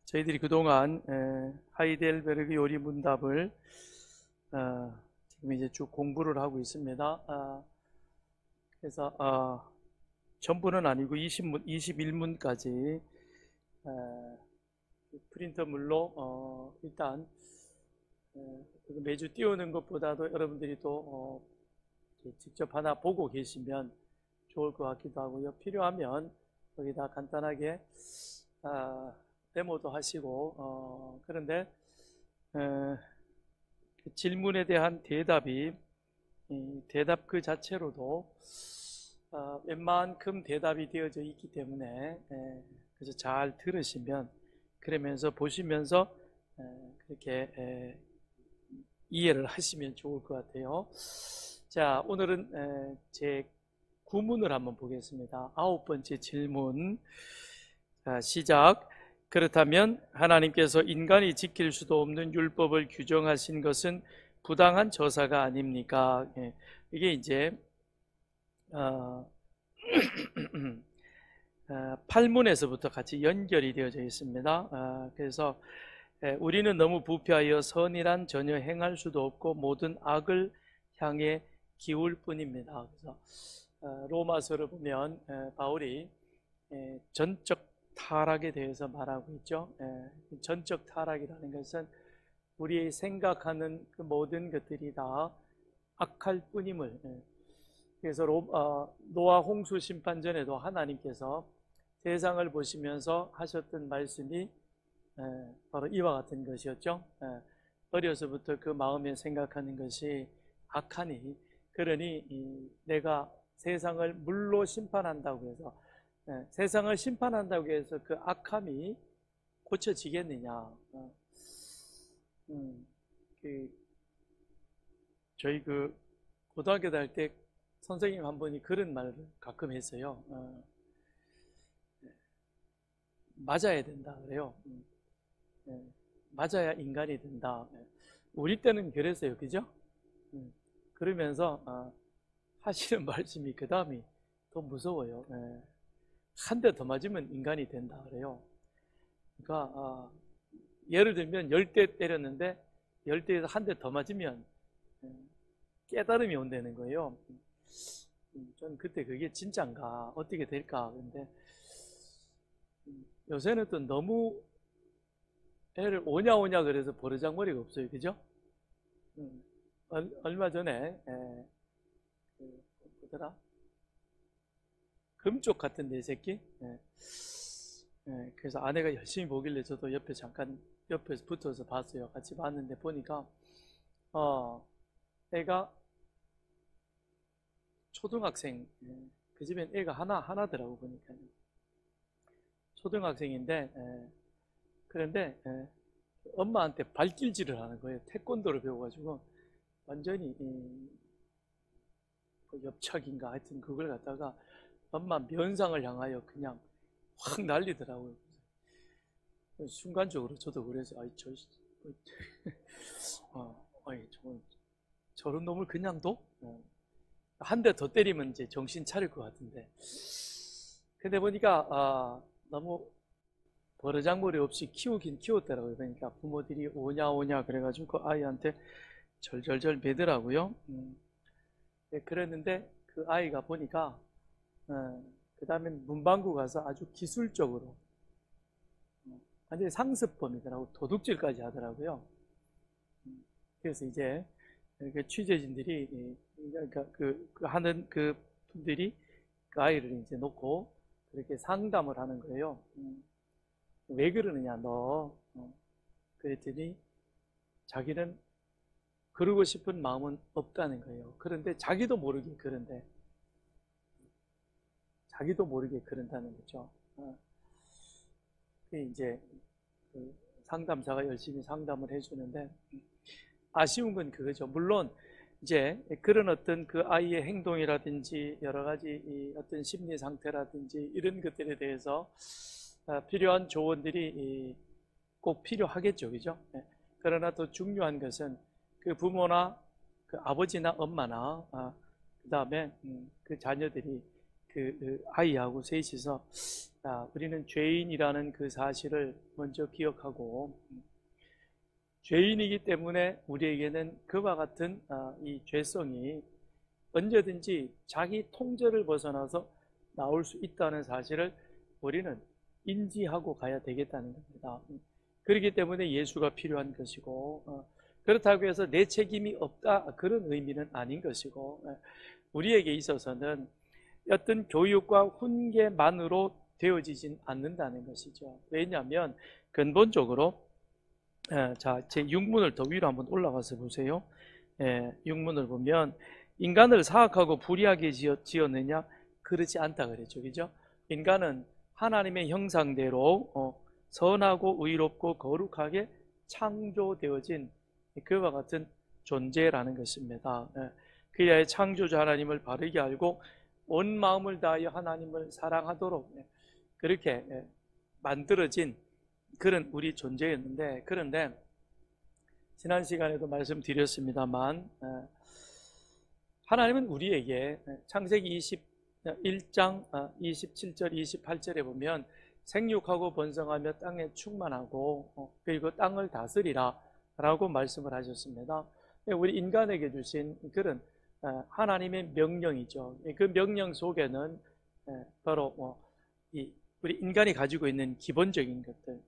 저희들이 그동안 하이델베르그 요리 문답을 지금 이제 쭉 공부를 하고 있습니다. 그래서 전부는 아니고 21문까지 프린터물로 일단 매주 띄우는 것보다도 여러분들이 또 직접 하나 보고 계시면 좋을 것 같기도 하고요. 필요하면 거기다 간단하게 데모도 하시고 그런데 그 질문에 대한 대답이 대답 그 자체로도 웬만큼 대답이 되어져 있기 때문에 그래서 잘 들으시면 그러면서 보시면서 그렇게 이해를 하시면 좋을 것 같아요. 자, 오늘은 제 구문을 한번 보겠습니다. 9번째 질문. 자, 시작. 그렇다면 하나님께서 인간이 지킬 수도 없는 율법을 규정하신 것은 부당한 저사가 아닙니까? 이게 이제 8문에서부터 같이 연결이 되어져 있습니다. 그래서 우리는 너무 부패하여 선이란 전혀 행할 수도 없고 모든 악을 향해 기울 뿐입니다. 그래서 로마서를 보면 바울이 전적 타락에 대해서 말하고 있죠. 전적 타락이라는 것은 우리의 생각하는 그 모든 것들이 다 악할 뿐임을. 그래서 노아 홍수 심판 전에도 하나님께서 세상을 보시면서 하셨던 말씀이 바로 이와 같은 것이었죠. 어려서부터 그 마음에 생각하는 것이 악하니 그러니 내가 세상을 물로 심판한다고 해서 세상을 심판한다고 해서 그 악함이 고쳐지겠느냐. 저희 고등학교 다닐 때 선생님 한 분이 그런 말을 가끔 했어요. 맞아야 된다 그래요. 맞아야 인간이 된다. 우리 때는 그랬어요, 그죠? 그러면서 하시는 말씀이 그 다음이 더 무서워요. 한 대 더 맞으면 인간이 된다 그래요. 그러니까 예를 들면 10대 때렸는데 10대에서 한 대 더 맞으면 깨달음이 온다는 거예요. 전 그때 그게 진짠가 어떻게 될까. 근데 요새는 또 너무 애를 오냐 그래서 버르장머리가 없어요, 그죠? 얼마 전에 뭐더라? 금쪽 같은 내 새끼? 그래서 아내가 열심히 보길래 저도 옆에서 붙어서 봤어요. 같이 봤는데 보니까 애가 초등학생, 그 집엔 애가 하나더라고 보니까. 초등학생인데 그런데 엄마한테 발길질을 하는 거예요. 태권도를 배워가지고 완전히 그 엽착인가 하여튼 그걸 갖다가 엄마 면상을 향하여 그냥 확 날리더라고요. 순간적으로 저도 그래서 저런 놈을 그냥 둬? 한 대 더 때리면 이제 정신 차릴 것 같은데. 근데 보니까 너무 버르장머리 없이 키우긴 키웠더라고요. 그러니까 부모들이 오냐 그래가지고 그 아이한테 절절절 매더라고요. 그랬는데 그 아이가 보니까 그 다음에 문방구 가서 아주 기술적으로 완전히 상습범이더라고. 도둑질까지 하더라고요. 그래서 이제 취재진들이 그러니까 하는 그 분들이 그 아이를 이제 놓고 그렇게 상담을 하는 거예요. 왜 그러느냐 너. 그랬더니 자기는 그러고 싶은 마음은 없다는 거예요. 그런데 자기도 모르게 그런다는 거죠. 이제 그 상담사가 열심히 상담을 해주는데 아쉬운 건 그거죠. 물론 이제 그런 어떤 그 아이의 행동이라든지 여러 가지 어떤 심리 상태라든지 이런 것들에 대해서 필요한 조언들이 꼭 필요하겠죠, 그죠? 그러나 더 중요한 것은 그 부모나 그 아버지나 엄마나 그 다음에 그 자녀들이 그 아이하고 셋이서 자, 우리는 죄인이라는 그 사실을 먼저 기억하고, 죄인이기 때문에 우리에게는 그와 같은 이 죄성이 언제든지 자기 통제를 벗어나서 나올 수 있다는 사실을 우리는 인지하고 가야 되겠다는 겁니다. 그렇기 때문에 예수가 필요한 것이고, 그렇다고 해서 내 책임이 없다, 그런 의미는 아닌 것이고, 우리에게 있어서는 어떤 교육과 훈계만으로 되어지진 않는다는 것이죠. 왜냐하면 근본적으로, 자, 제 6문을 더 위로 한번 올라가서 보세요. 6문을 보면 인간을 사악하고 불의하게 지었느냐? 그렇지 않다 그랬죠. 그죠? 인간은 하나님의 형상대로 선하고 의롭고 거룩하게 창조되어진 그와 같은 존재라는 것입니다. 그의 창조주 하나님을 바르게 알고 온 마음을 다하여 하나님을 사랑하도록 그렇게 만들어진 그런 우리 존재였는데, 그런데 지난 시간에도 말씀드렸습니다만 하나님은 우리에게 창세기 21장 27절 28절에 보면 생육하고 번성하며 땅에 충만하고 그리고 땅을 다스리라 라고 말씀을 하셨습니다. 우리 인간에게 주신 그런 하나님의 명령이죠. 그 명령 속에는 바로 우리 인간이 가지고 있는 기본적인 것들,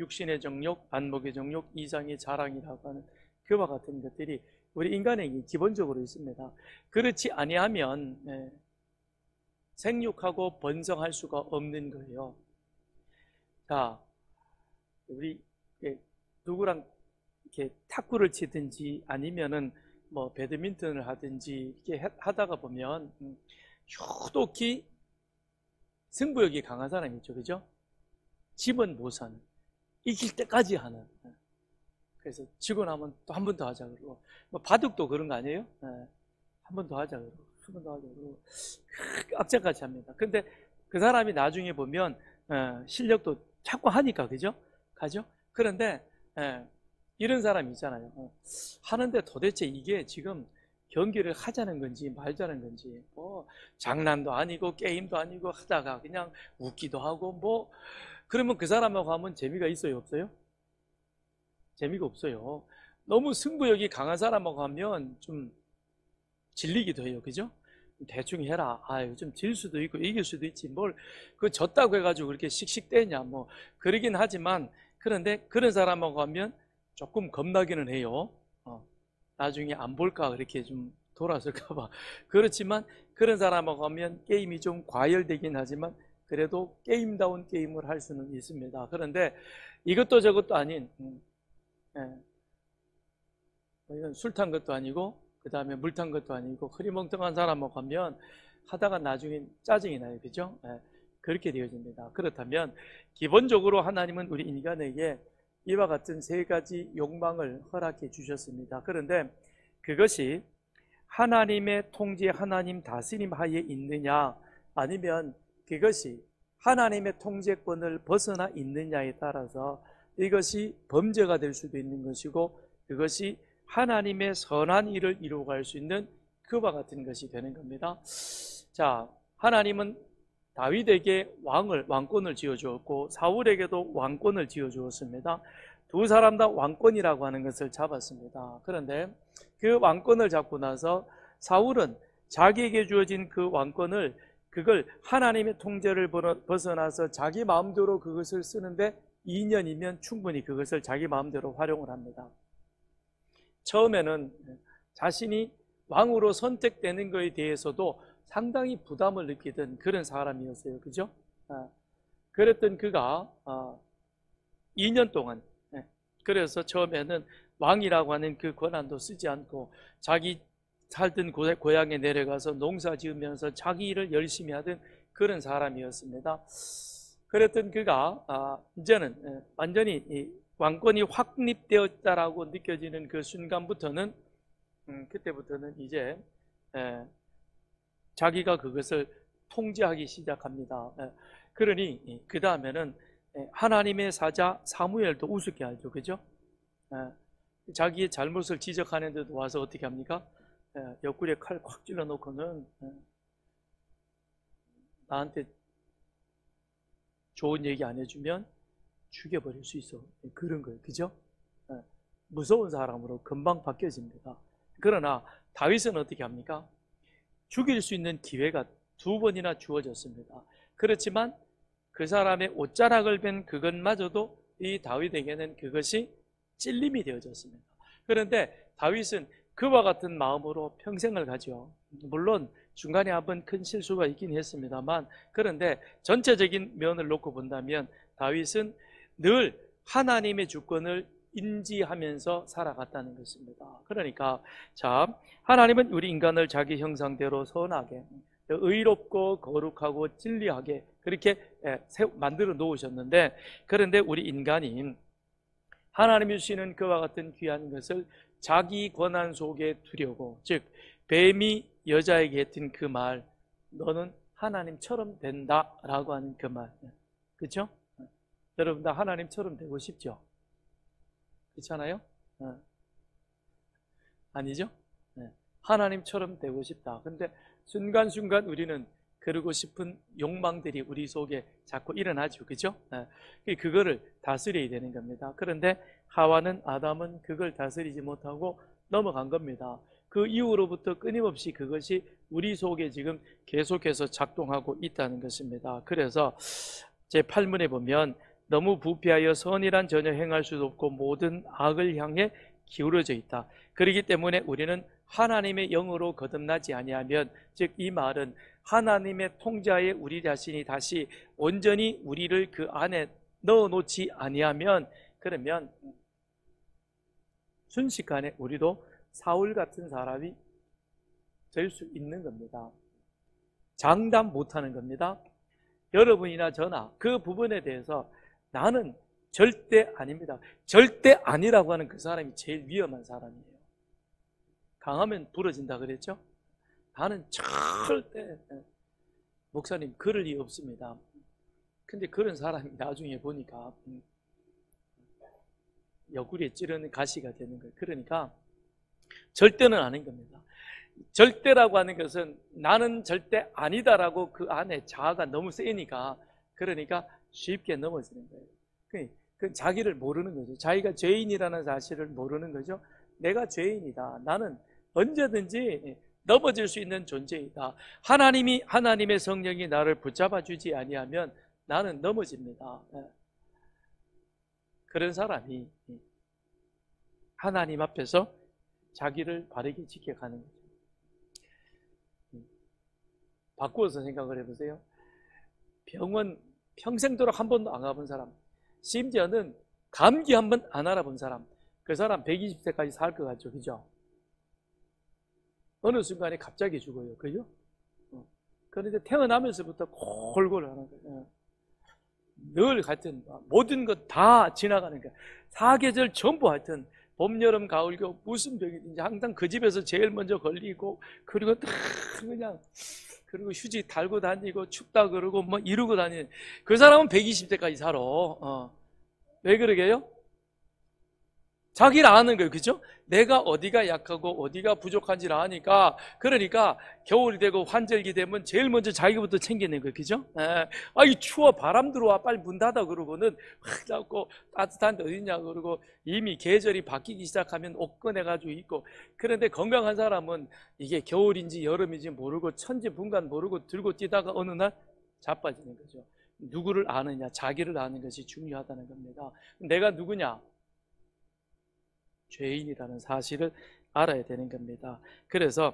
육신의 정욕, 안목의 정욕, 이상의 자랑이라고 하는 그와 같은 것들이 우리 인간에게 기본적으로 있습니다. 그렇지 아니하면 생육하고 번성할 수가 없는 거예요. 자, 우리 누구랑 이렇게 탁구를 치든지 아니면은 뭐 배드민턴을 하든지 이렇게 하다가 보면 효독히 승부욕이 강한 사람이 있죠, 그죠? 집은 못 사는, 이길 때까지 하는. 그래서 지고 나면 또 한 번 더 하자 그러고, 뭐 바둑도 그런 거 아니에요? 한 번 더 하자 그러고, 한 번 더 하자 그러고, 악착같이 합니다. 근데 그 사람이 나중에 보면 실력도 자꾸 하니까, 그죠? 가죠? 그런데 이런 사람이 있잖아요. 하는데 도대체 이게 지금 경기를 하자는 건지 말자는 건지, 뭐 장난도 아니고 게임도 아니고 하다가 그냥 웃기도 하고, 뭐 그러면 그 사람하고 하면 재미가 있어요, 없어요? 재미가 없어요. 너무 승부욕이 강한 사람하고 하면 좀 질리기도 해요, 그죠? 대충 해라. 아유, 좀 질 수도 있고 이길 수도 있지, 뭘 그 졌다고 해가지고 그렇게 씩씩대냐, 뭐 그러긴 하지만, 그런데 그런 사람하고 하면 조금 겁나기는 해요. 나중에 안 볼까 그렇게 좀 돌아설까봐. 그렇지만 그런 사람하고 하면 게임이 좀 과열되긴 하지만 그래도 게임다운 게임을 할 수는 있습니다. 그런데 이것도 저것도 아닌, 이건 술 탄 것도 아니고 그 다음에 물 탄 것도 아니고 흐리멍텅한 사람하고 하면 하다가 나중엔 짜증이 나요, 그죠? 그렇게 되어집니다. 그렇다면 기본적으로 하나님은 우리 인간에게 이와 같은 세 가지 욕망을 허락해 주셨습니다. 그런데 그것이 하나님의 통제, 하나님 다스림 하에 있느냐, 아니면 그것이 하나님의 통제권을 벗어나 있느냐에 따라서 이것이 범죄가 될 수도 있는 것이고, 그것이 하나님의 선한 일을 이루어갈 수 있는 그와 같은 것이 되는 겁니다. 자, 하나님은 다윗에게 왕권을 지어주었고 사울에게도 왕권을 지어주었습니다. 두 사람 다 왕권이라고 하는 것을 잡았습니다. 그런데 그 왕권을 잡고 나서 사울은 자기에게 주어진 그 왕권을, 그걸 하나님의 통제를 벗어나서 자기 마음대로 그것을 쓰는데 2년이면 충분히 그것을 자기 마음대로 활용을 합니다. 처음에는 자신이 왕으로 선택되는 것에 대해서도 상당히 부담을 느끼던 그런 사람이었어요. 그죠? 그랬던 그가 2년 동안, 그래서 처음에는 왕이라고 하는 그 권한도 쓰지 않고 자기 살던 고향에 내려가서 농사 지으면서 자기 일을 열심히 하던 그런 사람이었습니다. 그랬던 그가 이제는 완전히 왕권이 확립되었다라고 느껴지는 그 순간부터는, 그때부터는 이제 자기가 그것을 통제하기 시작합니다. 그러니 그 다음에는 하나님의 사자 사무엘도 우습게 알죠, 그죠? 자기의 잘못을 지적하는데도 와서 어떻게 합니까? 옆구리에 칼 콱 찔러 놓고는 나한테 좋은 얘기 안 해주면 죽여버릴 수 있어. 그런 거예요. 그죠? 무서운 사람으로 금방 바뀌어집니다. 그러나 다윗은 어떻게 합니까? 죽일 수 있는 기회가 2번이나 주어졌습니다. 그렇지만 그 사람의 옷자락을 뺀 그것마저도 이 다윗에게는 그것이 찔림이 되어졌습니다. 그런데 다윗은 그와 같은 마음으로 평생을 가죠. 물론 중간에 한번 큰 실수가 있긴 했습니다만, 그런데 전체적인 면을 놓고 본다면 다윗은 늘 하나님의 주권을 인지하면서 살아갔다는 것입니다. 그러니까 자, 하나님은 우리 인간을 자기 형상대로 선하게, 의롭고 거룩하고 진리하게 그렇게 만들어 놓으셨는데, 그런데 우리 인간이 하나님이 주시는 그와 같은 귀한 것을 자기 권한 속에 두려고, 즉 뱀이 여자에게 했던 그 말, 너는 하나님처럼 된다라고 하는 그 말, 그렇죠? 여러분 다 하나님처럼 되고 싶죠? 그렇잖아요? 아니죠? 하나님처럼 되고 싶다. 근데 순간순간 우리는 그러고 싶은 욕망들이 우리 속에 자꾸 일어나죠. 그죠? 그거를 다스려야 되는 겁니다. 그런데 하와는, 아담은 그걸 다스리지 못하고 넘어간 겁니다. 그 이후로부터 끊임없이 그것이 우리 속에 지금 계속해서 작동하고 있다는 것입니다. 그래서 제8문에 보면 너무 부패하여 선이란 전혀 행할 수도 없고 모든 악을 향해 기울어져 있다. 그렇기 때문에 우리는 하나님의 영으로 거듭나지 아니하면, 즉 이 말은 하나님의 통제하에 우리 자신이 다시 온전히 우리를 그 안에 넣어놓지 아니하면, 그러면 순식간에 우리도 사울 같은 사람이 될 수 있는 겁니다. 장담 못하는 겁니다. 여러분이나 저나 그 부분에 대해서 나는 절대 아닙니다. 절대 아니라고 하는 그 사람이 제일 위험한 사람이에요. 강하면 부러진다 그랬죠? 나는 절대, 목사님 그럴 리 없습니다. 근데 그런 사람이 나중에 보니까 옆구리에 찌르는 가시가 되는 거예요. 그러니까 절대는 아닌 겁니다. 절대라고 하는 것은 나는 절대 아니다라고 그 안에 자아가 너무 세니까, 그러니까 쉽게 넘어지는 거예요. 그 자기를 모르는 거죠. 자기가 죄인이라는 사실을 모르는 거죠. 내가 죄인이다. 나는 언제든지 넘어질 수 있는 존재이다. 하나님의 성령이 나를 붙잡아 주지 아니하면 나는 넘어집니다. 그런 사람이 하나님 앞에서 자기를 바르게 지켜가는 거죠. 바꾸어서 생각을 해보세요. 병원 평생도록 한 번도 안 가본 사람, 심지어는 감기 한 번 안 알아본 사람, 그 사람 120세까지 살 것 같죠? 그죠? 어느 순간에 갑자기 죽어요. 그죠? 그런데 태어나면서부터 골골 하는 거예요. 늘 하여튼 모든 것 다 지나가는 거예요. 사계절 전부 하여튼 봄, 여름, 가을, 겨울 무슨 병이든지 항상 그 집에서 제일 먼저 걸리고, 그리고 다 그냥, 그리고 휴지 달고 다니고 춥다 그러고 뭐 이러고 다니는 그 사람은 120세까지 살아. 왜 그러게요? 자기를 아는 거예요. 그죠? 내가 어디가 약하고 어디가 부족한지를 아니까, 그러니까 겨울이 되고 환절기 되면 제일 먼저 자기부터 챙기는 거예요. 그죠? 이 추워, 바람 들어와, 빨리 문 닫아 그러고는 확 잡고 따뜻한 데 어딨냐 그러고, 이미 계절이 바뀌기 시작하면 옷 꺼내가지고 입고. 그런데 건강한 사람은 이게 겨울인지 여름인지 모르고 천지분간 모르고 들고 뛰다가 어느 날 자빠지는 거죠. 누구를 아느냐, 자기를 아는 것이 중요하다는 겁니다. 내가 누구냐? 죄인이라는 사실을 알아야 되는 겁니다. 그래서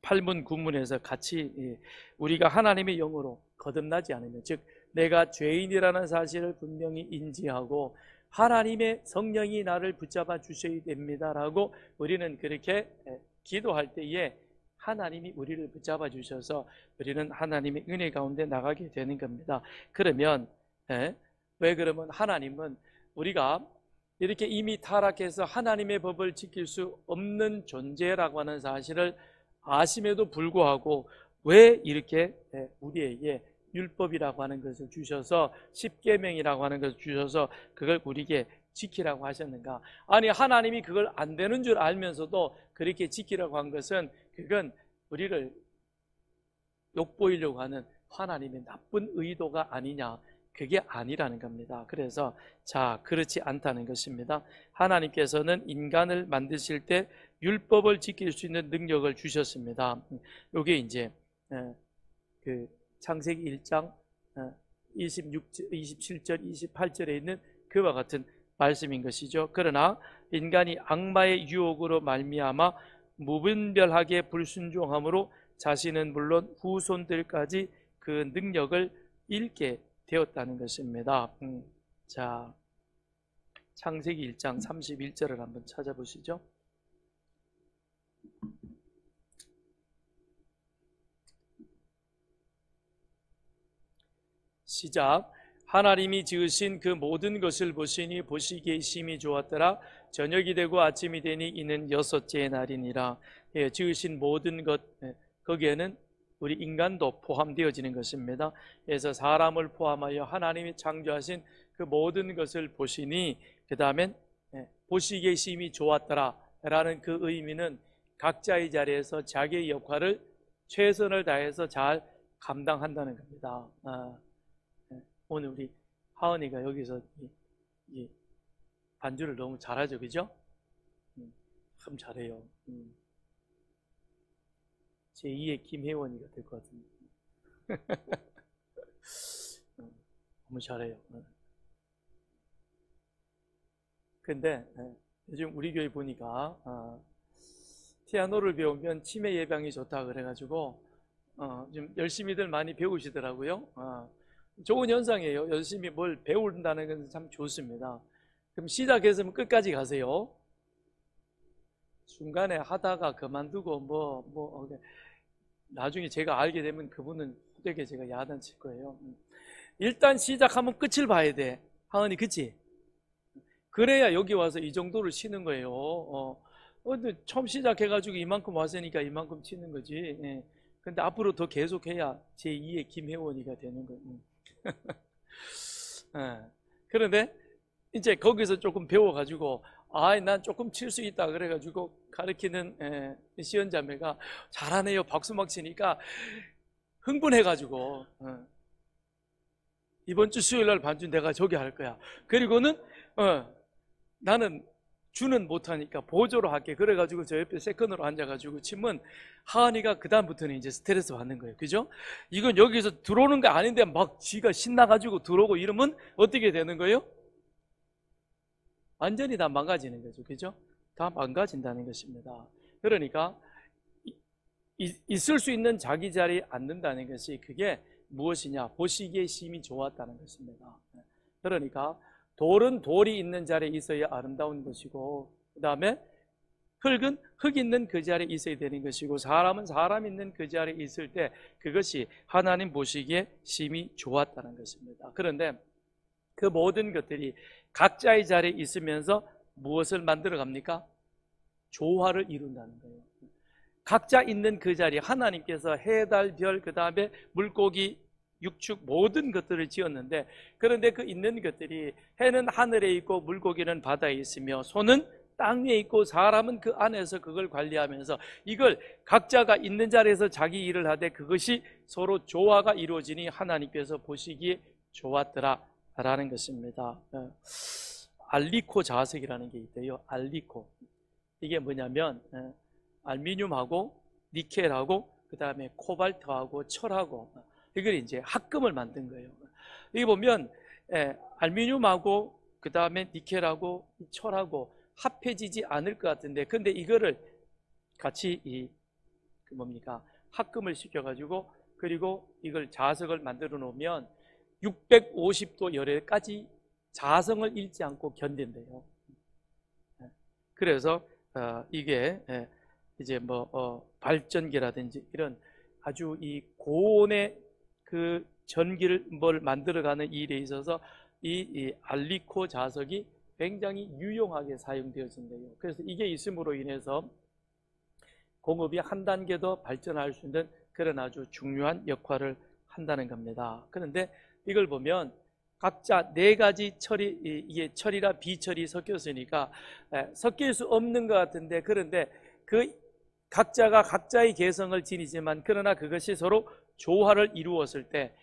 8문 9문에서 같이 우리가 하나님의 영으로 거듭나지 않으면, 즉 내가 죄인이라는 사실을 분명히 인지하고 하나님의 성령이 나를 붙잡아 주셔야 됩니다라고 우리는 그렇게 기도할 때에 하나님이 우리를 붙잡아 주셔서 우리는 하나님의 은혜 가운데 나가게 되는 겁니다. 그러면 왜 그러면 하나님은 우리가 이렇게 이미 타락해서 하나님의 법을 지킬 수 없는 존재라고 하는 사실을 아심에도 불구하고 왜 이렇게 우리에게 율법이라고 하는 것을 주셔서, 십계명이라고 하는 것을 주셔서 그걸 우리에게 지키라고 하셨는가? 아니, 하나님이 그걸 안 되는 줄 알면서도 그렇게 지키라고 한 것은, 그건 우리를 욕보이려고 하는 하나님의 나쁜 의도가 아니냐, 그게 아니라는 겁니다. 그래서 자, 그렇지 않다는 것입니다. 하나님께서는 인간을 만드실 때 율법을 지킬 수 있는 능력을 주셨습니다. 이게 이제 그 창세기 1장 27절, 28절에 있는 그와 같은 말씀인 것이죠. 그러나 인간이 악마의 유혹으로 말미암아 무분별하게 불순종함으로 자신은 물론 후손들까지 그 능력을 잃게 되었다는 것입니다. 자, 창세기 1장 31절을 한번 찾아보시죠. 시작. 하나님이 지으신 그 모든 것을 보시니 보시기에 심히 좋았더라. 저녁이 되고 아침이 되니 이는 여섯째 날이니라. 예, 지으신 모든 것, 거기에는 우리 인간도 포함되어지는 것입니다. 그래서 사람을 포함하여 하나님이 창조하신 그 모든 것을 보시니, 그 다음엔 보시기에 심히 좋았더라 라는 그 의미는 각자의 자리에서 자기의 역할을 최선을 다해서 잘 감당한다는 겁니다. 오늘 우리 하은이가 여기서 이 반주를 너무 잘하죠, 그죠? 참 잘해요. 제2의 김혜원이가 될 것 같은데. 너무 잘해요. 근데 요즘 우리 교회 보니까 피아노를 배우면 치매 예방이 좋다 그래가지고 좀 열심히들 많이 배우시더라고요. 좋은 현상이에요. 열심히 뭘 배운다는 건 참 좋습니다. 그럼 시작했으면 끝까지 가세요. 중간에 하다가 그만두고 나중에 제가 알게 되면 그분은 후되게 제가 야단칠 거예요. 일단 시작하면 끝을 봐야 돼. 하은이, 그치? 그래야 여기 와서 이 정도를 치는 거예요. 근데 처음 시작해가지고 이만큼 왔으니까 이만큼 치는 거지. 예. 근데 앞으로 더 계속해야 제2의 김혜원이가 되는 거예요. 그런데 이제 거기서 조금 배워가지고 난 조금 칠 수 있다 그래가지고 가르치는 시연자매가 잘하네요 박수 막 치니까 흥분해가지고 이번 주 수요일날 반주 내가 저기 할 거야. 그리고는 나는 주는 못하니까 보조로 할게. 그래가지고 저 옆에 세컨으로 앉아가지고 치면 하은이가 그 다음부터는 이제 스트레스 받는 거예요. 그죠? 이건 여기서 들어오는 거 아닌데 막 지가 신나가지고 들어오고 이러면 어떻게 되는 거예요? 완전히 다 망가지는 거죠. 그죠? 다 망가진다는 것입니다. 그러니까 있을 수 있는 자기 자리에 앉는다는 것이 그게 무엇이냐? 보시기에 심히 좋았다는 것입니다. 그러니까 돌은 돌이 있는 자리에 있어야 아름다운 것이고, 그 다음에 흙은 흙 있는 그 자리에 있어야 되는 것이고, 사람은 사람 있는 그 자리에 있을 때 그것이 하나님 보시기에 심히 좋았다는 것입니다. 그런데 그 모든 것들이 각자의 자리에 있으면서 무엇을 만들어 갑니까? 조화를 이룬다는 거예요. 각자 있는 그 자리에 하나님께서 해, 달, 별, 그 다음에 물고기, 육축 모든 것들을 지었는데, 그런데 그 있는 것들이 해는 하늘에 있고 물고기는 바다에 있으며 소는 땅 위에 있고 사람은 그 안에서 그걸 관리하면서 이걸 각자가 있는 자리에서 자기 일을 하되 그것이 서로 조화가 이루어지니 하나님께서 보시기에 좋았더라 라는 것입니다. 알리코 자석이라는 게 있대요. 알리코. 이게 뭐냐면 알미늄하고 니켈하고 그 다음에 코발트하고 철하고 이걸 이제 합금을 만든 거예요. 여기 보면 알미늄하고 그 다음에 니켈하고 철하고 합해지지 않을 것 같은데, 근데 이거를 같이 합금을 시켜가지고 그리고 이걸 자석을 만들어 놓으면 650도 열에까지 자성을 잃지 않고 견딘대요. 그래서 이게 이제 발전기라든지 이런 아주 이 고온의 그 전기를 만들어가는 일에 있어서 이 알리코 자석이 굉장히 유용하게 사용되어진대요. 그래서 이게 있음으로 인해서 공업이 한 단계 더 발전할 수 있는 그런 아주 중요한 역할을 한다는 겁니다. 그런데 이걸 보면 각자 네 가지 철이, 이게 철이라 비철이 섞였으니까 섞일 수 없는 것 같은데, 그런데 그 각자가 각자의 개성을 지니지만 그러나 그것이 서로 조화를 이루었을 때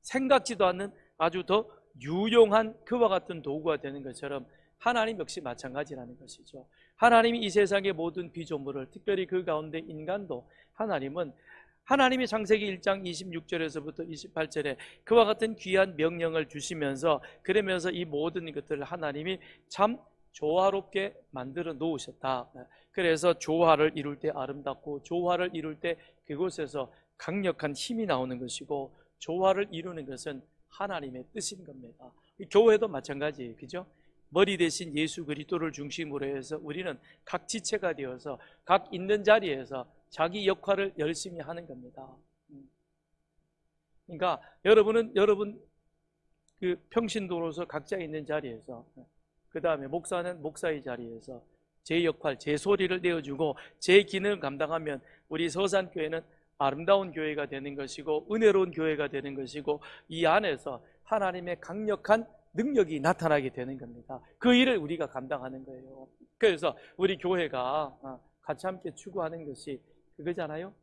생각지도 않는 아주 더 유용한 그와 같은 도구가 되는 것처럼 하나님 역시 마찬가지라는 것이죠. 하나님이 이 세상의 모든 피조물을, 특별히 그 가운데 인간도 하나님이 창세기 1장 26절에서부터 28절에 그와 같은 귀한 명령을 주시면서, 그러면서 이 모든 것들을 하나님이 참 조화롭게 만들어 놓으셨다. 그래서 조화를 이룰 때 아름답고, 조화를 이룰 때 그곳에서 강력한 힘이 나오는 것이고, 조화를 이루는 것은 하나님의 뜻인 겁니다. 교회도 마찬가지예요. 그죠? 머리 대신 예수 그리스도를 중심으로 해서 우리는 각 지체가 되어서 각 있는 자리에서 자기 역할을 열심히 하는 겁니다. 그러니까 여러분 그 평신도로서 각자 있는 자리에서, 그 다음에 목사는 목사의 자리에서 제 역할, 제 소리를 내어주고 제 기능을 감당하면 우리 서산교회는 아름다운 교회가 되는 것이고 은혜로운 교회가 되는 것이고, 이 안에서 하나님의 강력한 능력이 나타나게 되는 겁니다. 그 일을 우리가 감당하는 거예요. 그래서 우리 교회가 같이 함께 추구하는 것이 그거잖아요.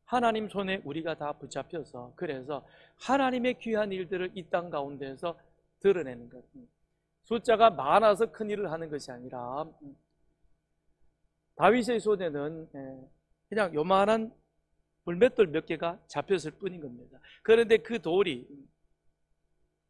하나님 손에 우리가 다 붙잡혀서, 그래서 하나님의 귀한 일들을 이 땅 가운데에서 드러내는 것. 숫자가 많아서 큰 일을 하는 것이 아니라, 다윗의 손에는 그냥 요만한 돌맷돌 몇 개가 잡혔을 뿐인 겁니다. 그런데 그 돌이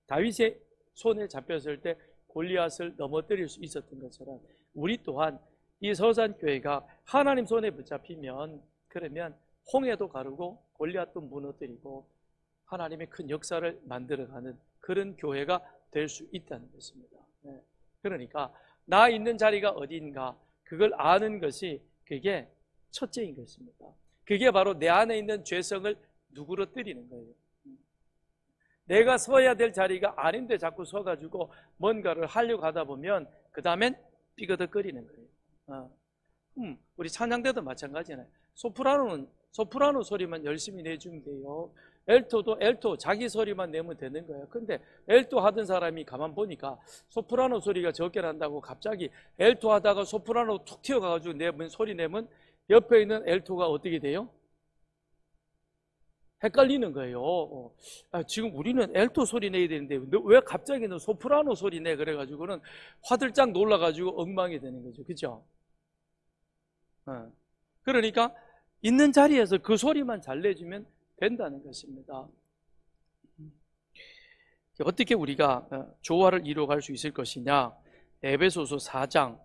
다윗의 손에 잡혔을 때 골리앗을 넘어뜨릴 수 있었던 것처럼, 우리 또한 이 서산교회가 하나님 손에 붙잡히면, 그러면 홍해도 가르고 골리앗도 무너뜨리고 하나님의 큰 역사를 만들어가는 그런 교회가 될 수 있다는 것입니다. 그러니까 나 있는 자리가 어디인가, 그걸 아는 것이 그게 첫째인 것입니다. 그게 바로 내 안에 있는 죄성을 누그러뜨리는 거예요. 내가 서야 될 자리가 아닌데 자꾸 서가지고 뭔가를 하려고 하다 보면 그 다음엔 삐그덕거리는 거예요. 우리 찬양대도 마찬가지잖아요. 소프라노 소리만 열심히 내주면 돼요. 엘토도 엘토 자기 소리만 내면 되는 거예요. 근데 엘토 하던 사람이 가만 보니까 소프라노 소리가 적게 난다고 갑자기 엘토 하다가 소프라노 툭 튀어가지고 소리 내면 옆에 있는 엘토가 어떻게 돼요? 헷갈리는 거예요. 지금 우리는 엘토 소리 내야 되는데 왜 갑자기 는 소프라노 소리 내? 그래가지고는 화들짝 놀라가지고 엉망이 되는 거죠. 그죠? 그러니까 있는 자리에서 그 소리만 잘 내주면 된다는 것입니다. 어떻게 우리가 조화를 이루어갈 수 있을 것이냐? 에베소서 4장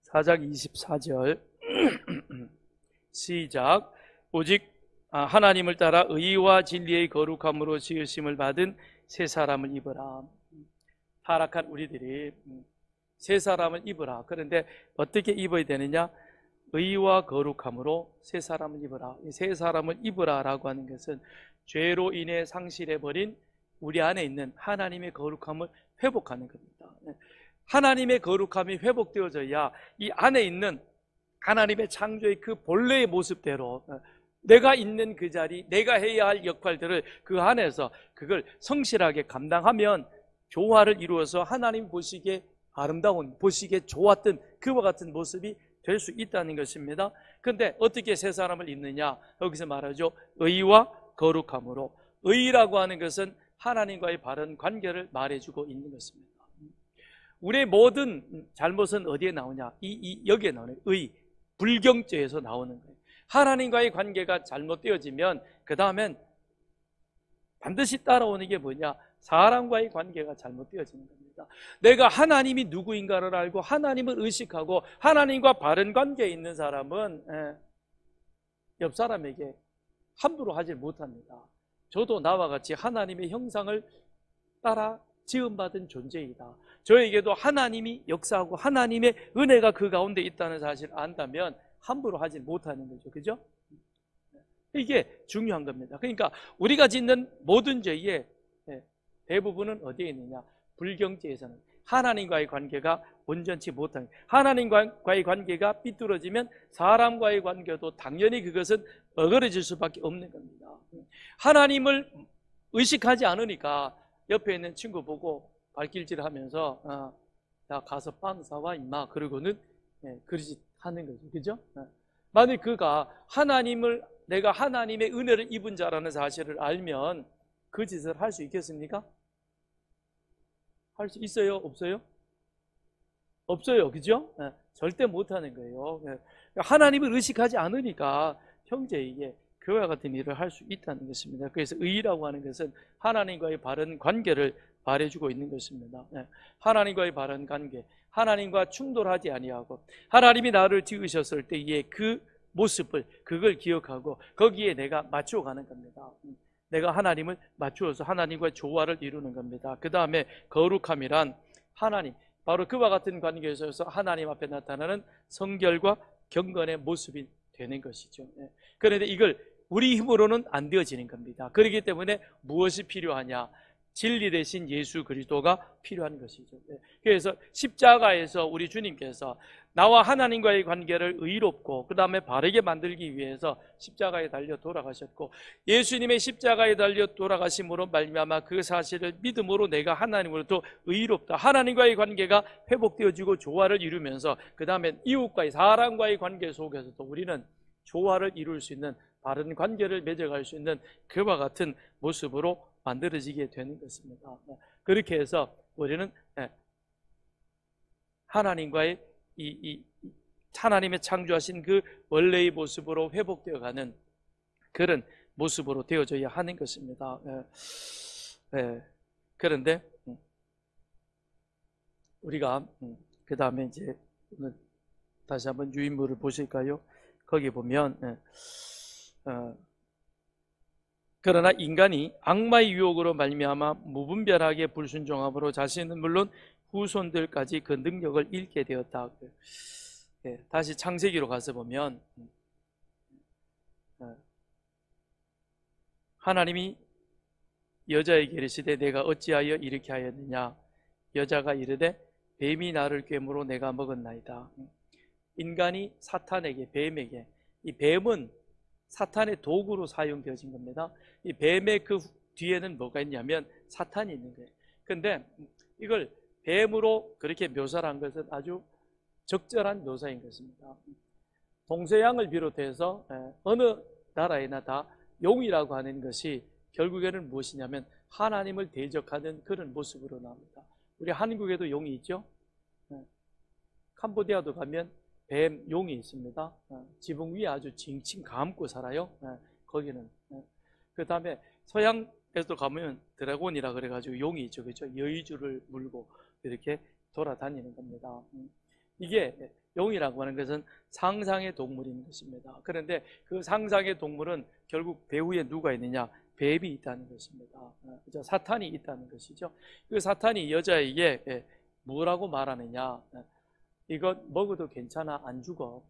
4장 24절 시작. 오직 하나님을 따라 의와 진리의 거룩함으로 지으심을 받은 새 사람을 입어라. 타락한 우리들이 새 사람을 입어라. 그런데 어떻게 입어야 되느냐? 의와 거룩함으로 새 사람을 입어라. 새 사람을 입어라 라고 하는 것은 죄로 인해 상실해버린 우리 안에 있는 하나님의 거룩함을 회복하는 겁니다. 하나님의 거룩함이 회복되어져야 이 안에 있는 하나님의 창조의 그 본래의 모습대로 내가 있는 그 자리, 내가 해야 할 역할들을 그 안에서 그걸 성실하게 감당하면 조화를 이루어서 하나님 보시기에 아름다운, 보시기에 좋았던 그와 같은 모습이 될 수 있다는 것입니다. 그런데 어떻게 새 사람을 입느냐? 여기서 말하죠. 의와 거룩함으로. 의라고 하는 것은 하나님과의 바른 관계를 말해주고 있는 것입니다. 우리의 모든 잘못은 어디에 나오냐? 여기에 나오는 의, 불경죄에서 나오는 거예요. 하나님과의 관계가 잘못되어지면 그 다음엔 반드시 따라오는 게 뭐냐? 사람과의 관계가 잘못되어지는 겁니다. 내가 하나님이 누구인가를 알고 하나님을 의식하고 하나님과 바른 관계에 있는 사람은 옆 사람에게 함부로 하지 못합니다. 저도 나와 같이 하나님의 형상을 따라 지음받은 존재이다. 저에게도 하나님이 역사하고 하나님의 은혜가 그 가운데 있다는 사실을 안다면 함부로 하지 못하는 거죠. 그죠? 이게 중요한 겁니다. 그러니까 우리가 짓는 모든 죄의 대부분은 어디에 있느냐? 불경죄에서는 하나님과의 관계가 온전치 못한, 하나님과의 관계가 삐뚤어지면 사람과의 관계도 당연히 그것은 어그러질 수밖에 없는 겁니다. 하나님을 의식하지 않으니까 옆에 있는 친구 보고 발길질하면서 나 가서 빵 사와 임마 그러고는 그러지 하는 거죠. 그죠? 만약 그가 내가 하나님의 은혜를 입은 자라는 사실을 알면 그 짓을 할 수 있겠습니까? 할 수 있어요? 없어요? 없어요. 그죠? 절대 못하는 거예요. 하나님을 의식하지 않으니까 형제에게 그와 같은 일을 할 수 있다는 것입니다. 그래서 의라고 하는 것은 하나님과의 바른 관계를 말해주고 있는 것입니다. 하나님과의 바른 관계, 하나님과 충돌하지 아니하고 하나님이 나를 지으셨을 때의 그 모습을 그걸 기억하고 거기에 내가 맞춰가는 겁니다. 내가 하나님을 맞추어서 하나님과 조화를 이루는 겁니다. 그 다음에 거룩함이란 하나님, 바로 그와 같은 관계에서 하나님 앞에 나타나는 성결과 경건의 모습이 되는 것이죠. 그런데 이걸 우리 힘으로는 안 되어지는 겁니다. 그렇기 때문에 무엇이 필요하냐? 진리 대신 예수 그리스도가 필요한 것이죠. 그래서 십자가에서 우리 주님께서 나와 하나님과의 관계를 의롭고 그 다음에 바르게 만들기 위해서 십자가에 달려 돌아가셨고, 예수님의 십자가에 달려 돌아가심으로 말미암아 그 사실을 믿음으로 내가 하나님으로부터 의롭다, 하나님과의 관계가 회복되어지고 조화를 이루면서 그 다음에 이웃과의 사람과의 관계 속에서도 우리는 조화를 이룰 수 있는 바른 관계를 맺어갈 수 있는 그와 같은 모습으로 만들어지게 되는 것입니다. 그렇게 해서 우리는 하나님과의 하나님의 창조하신 그 원래의 모습으로 회복되어가는 그런 모습으로 되어져야 하는 것입니다. 그런데 우리가 그 다음에 이제 오늘 다시 한번 유인물을 보실까요? 거기 보면 그러나 인간이 악마의 유혹으로 말미암아 무분별하게 불순종함으로 자신은 물론 후손들까지 그 능력을 잃게 되었다. 다시 창세기로 가서 보면 하나님이 여자에게 이르시되 내가 어찌하여 이렇게 하였느냐? 여자가 이르되 뱀이 나를 꿰므로 내가 먹었나이다. 인간이 사탄에게, 뱀에게, 이 뱀은 사탄의 도구로 사용되어진 겁니다. 이 뱀의 그 뒤에는 뭐가 있냐면 사탄이 있는 거예요. 근데 이걸 뱀으로 그렇게 묘사를 한 것은 아주 적절한 묘사인 것입니다. 동서양을 비롯해서 어느 나라에나 다 용이라고 하는 것이 결국에는 무엇이냐면 하나님을 대적하는 그런 모습으로 나옵니다. 우리 한국에도 용이 있죠. 캄보디아도 가면 뱀, 용이 있습니다. 지붕 위에 아주 칭칭 감고 살아요. 거기는. 그 다음에 서양에도 가면 드래곤이라 그래가지고 용이 있죠. 그렇죠? 여의주를 물고 이렇게 돌아다니는 겁니다. 이게 용이라고 하는 것은 상상의 동물인 것입니다. 그런데 그 상상의 동물은 결국 배후에 누가 있느냐? 뱀이 있다는 것입니다. 그죠? 사탄이 있다는 것이죠. 그 사탄이 여자에게 뭐라고 말하느냐? 이것 먹어도 괜찮아, 안 죽어.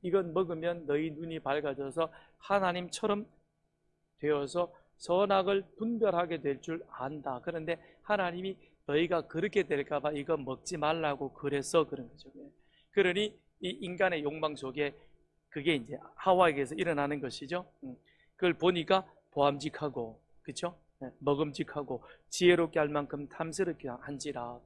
이건 먹으면 너희 눈이 밝아져서 하나님처럼 되어서 선악을 분별하게 될 줄 안다. 그런데 하나님이 너희가 그렇게 될까 봐 이거 먹지 말라고 그래서 그런 거죠. 그러니 이 인간의 욕망 속에 그게 이제 하와에게서 일어나는 것이죠. 그걸 보니까 보암직하고, 그렇죠? 먹음직하고 지혜롭게 할 만큼 탐스럽게 한지라.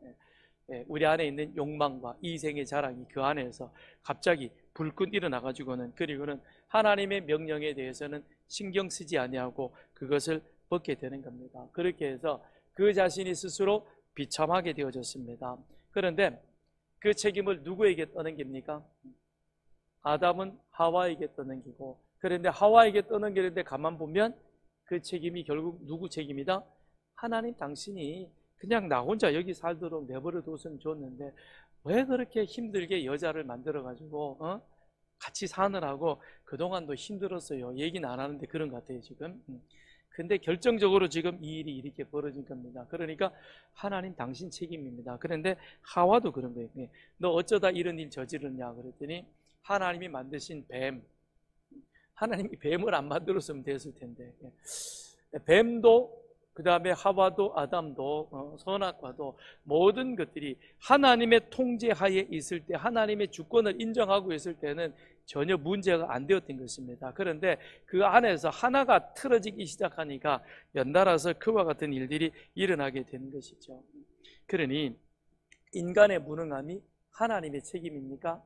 우리 안에 있는 욕망과 이생의 자랑이 그 안에서 갑자기 불끈 일어나가지고는, 그리고는 하나님의 명령에 대해서는 신경 쓰지 아니하고 그것을 벗게 되는 겁니다. 그렇게 해서 그 자신이 스스로 비참하게 되어졌습니다. 그런데 그 책임을 누구에게 떠넘깁니까? 아담은 하와에게 떠넘기고, 그런데 하와에게 떠넘기는데 가만 보면 그 책임이 결국 누구 책임이다? 하나님 당신이 그냥 나 혼자 여기 살도록 내버려 뒀으면 좋았는데 왜 그렇게 힘들게 여자를 만들어가지고 같이 사느라고 그동안도 힘들었어요. 얘기는 안 하는데 그런 것 같아요 지금. 근데 결정적으로 지금 이 일이 이렇게 벌어진 겁니다. 그러니까 하나님 당신 책임입니다. 그런데 하와도 그런 거예요. 너 어쩌다 이런 일 저지르냐 그랬더니 하나님이 만드신 뱀, 하나님이 뱀을 안 만들었으면 됐을 텐데, 뱀도 그 다음에 하와도 아담도 선악과도 모든 것들이 하나님의 통제하에 있을 때, 하나님의 주권을 인정하고 있을 때는 전혀 문제가 안 되었던 것입니다. 그런데 그 안에서 하나가 틀어지기 시작하니까 연달아서 그와 같은 일들이 일어나게 되는 것이죠. 그러니 인간의 무능함이 하나님의 책임입니까?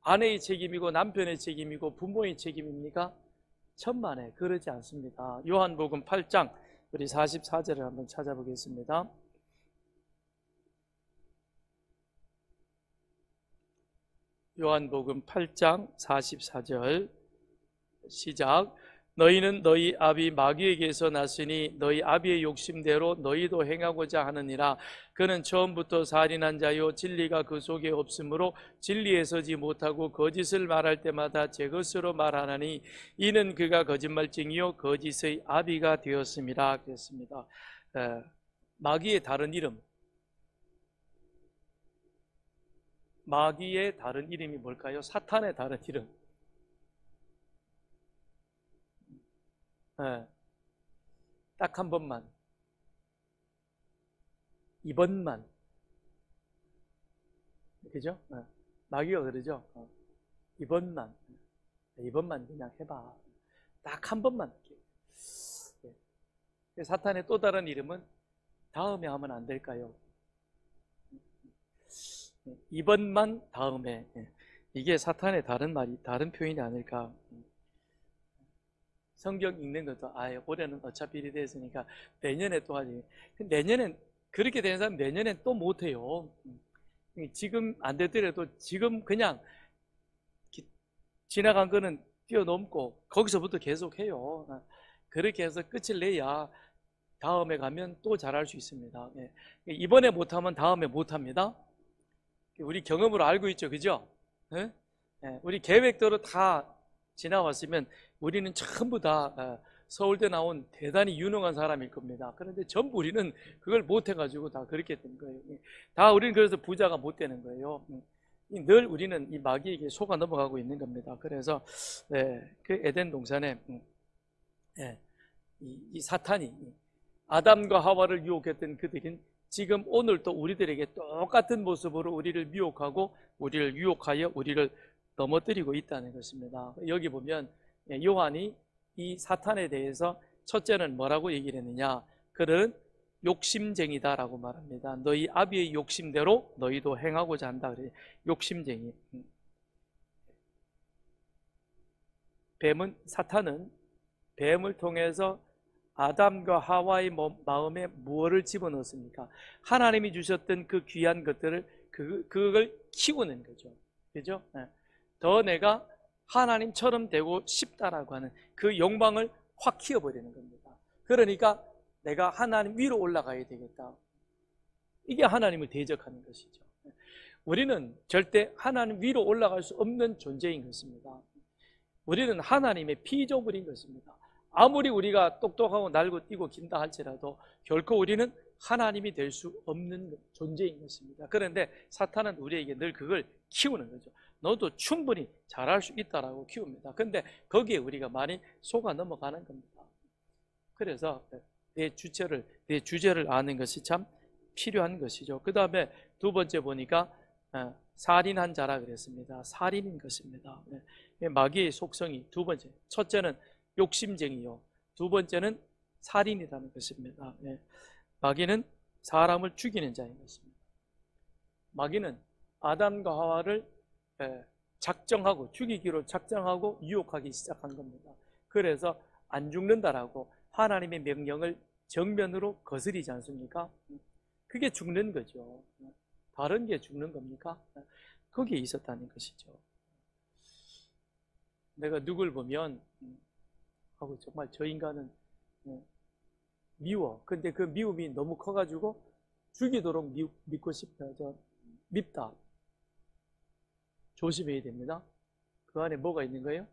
아내의 책임이고 남편의 책임이고 부모의 책임입니까? 천만에 그러지 않습니다. 요한복음 8장 우리 44절을 한번 찾아보겠습니다. 요한복음 8장 44절 시작. 너희는 너희 아비 마귀에게서 났으니 너희 아비의 욕심대로 너희도 행하고자 하느니라. 그는 처음부터 살인한 자요 진리가 그 속에 없으므로 진리에 서지 못하고 거짓을 말할 때마다 제 것으로 말하나니 이는 그가 거짓말쟁이요 거짓의 아비가 되었음이라 그랬습니다. 마귀의 다른 이름, 마귀의 다른 이름이 뭘까요? 사탄의 다른 이름. 딱 한 번만, 이번만, 그죠? 마귀가 그러죠. 이번만 그냥 해봐. 딱 한 번만. 사탄의 또 다른 이름은 다음에 하면 안 될까요? 이번만 다음에. 이게 사탄의 다른 말이, 다른 표현이 아닐까. 성경 읽는 것도 올해는 어차피 이리 됐으니까 내년에 또 하지. 내년엔 그렇게 되는 사람 내년엔 또 못해요. 지금 안 되더라도 지금 그냥 지나간 거는 뛰어넘고 거기서부터 계속해요. 그렇게 해서 끝을 내야 다음에 가면 또 잘할 수 있습니다. 이번에 못하면 다음에 못합니다. 우리 경험으로 알고 있죠, 그죠? 우리 계획대로 다 지나왔으면 우리는 전부 다 서울대 나온 대단히 유능한 사람일 겁니다. 그런데 전부 우리는 그걸 못해가지고 다 그렇게 된 거예요. 다 우리는 그래서 부자가 못 되는 거예요. 늘 우리는 이 마귀에게 속아 넘어가고 있는 겁니다. 그래서 그 에덴 동산에 이 사탄이 아담과 하와를 유혹했던 그들은 지금 오늘 또 우리들에게 똑같은 모습으로 우리를 미혹하고 우리를 유혹하여 우리를 넘어뜨리고 있다는 것입니다. 여기 보면 요한이 이 사탄에 대해서 첫째는 뭐라고 얘기를 했느냐? 그는 욕심쟁이다라고 말합니다. 너희 아비의 욕심대로 너희도 행하고자 한다. 그래. 욕심쟁이. 사탄은 뱀을 통해서 아담과 하와의 마음에 무엇을 집어넣었습니까? 하나님이 주셨던 그 귀한 것들을 그걸 키우는 거죠. 그죠? 더 내가 하나님처럼 되고 싶다라고 하는 그 욕망을 확 키워버리는 겁니다. 그러니까 내가 하나님 위로 올라가야 되겠다. 이게 하나님을 대적하는 것이죠. 우리는 절대 하나님 위로 올라갈 수 없는 존재인 것입니다. 우리는 하나님의 피조물인 것입니다. 아무리 우리가 똑똑하고 날고 뛰고 긴다 할지라도 결코 우리는 하나님이 될 수 없는 존재인 것입니다. 그런데 사탄은 우리에게 늘 그걸 키우는 거죠. 너도 충분히 잘할 수 있다라고 키웁니다. 그런데 거기에 우리가 많이 속아 넘어가는 겁니다. 그래서 내 주제를 아는 것이 참 필요한 것이죠. 그 다음에 두 번째 보니까 살인한 자라 그랬습니다. 살인인 것입니다. 마귀의 속성이 두 번째, 첫째는 욕심쟁이요, 두 번째는 살인이라는 것입니다. 마귀는 사람을 죽이는 자인 것입니다. 마귀는 아담과 하와를 작정하고 죽이기로 작정하고 유혹하기 시작한 겁니다. 그래서 안 죽는다라고 하나님의 명령을 정면으로 거스리지 않습니까? 그게 죽는 거죠. 다른 게 죽는 겁니까? 거기에 있었다는 것이죠. 내가 누굴 보면 정말 저 인간은 미워. 근데 그 미움이 너무 커가지고 죽이도록 믿고 싶다. 밉다. 조심해야 됩니다. 그 안에 뭐가 있는 거예요?